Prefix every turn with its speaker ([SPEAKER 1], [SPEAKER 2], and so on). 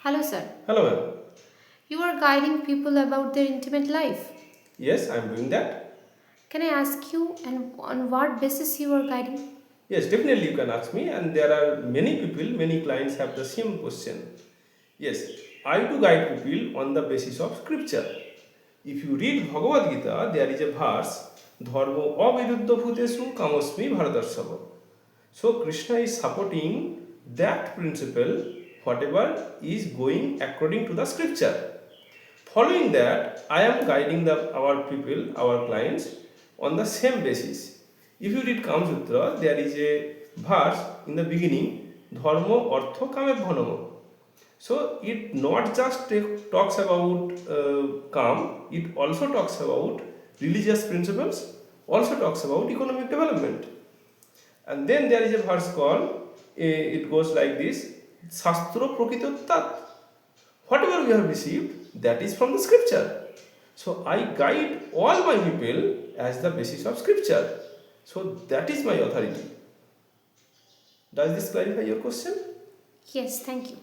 [SPEAKER 1] Hello, sir.
[SPEAKER 2] Hello, ma'am.
[SPEAKER 1] You are guiding people about their intimate life.
[SPEAKER 2] Yes, I'm doing that.
[SPEAKER 1] Can I ask you, and on what basis you are guiding?
[SPEAKER 2] Yes, definitely you can ask me, and there are many people, many clients have the same question. Yes, I do guide people on the basis of scripture. If you read Bhagavad Gita, there is a verse, Dharmo aviruddha bhutesu kamosmi bharatarshava. So Krishna is supporting that principle, whatever is going according to the scripture. Following that, I am guiding our people, our clients on the same basis. If you read Kama Sutra, there is a verse in the beginning, Dharma Artha Kamebhanama. So it not just talks about Kam, it also talks about religious principles, also talks about economic development. And then there is a verse called, it goes like this, Shastra Prakito Tat. Whatever we have received, that is from the scripture. So I guide all my people as the basis of scripture. So that is my authority. Does this clarify your question?
[SPEAKER 1] Yes, thank you.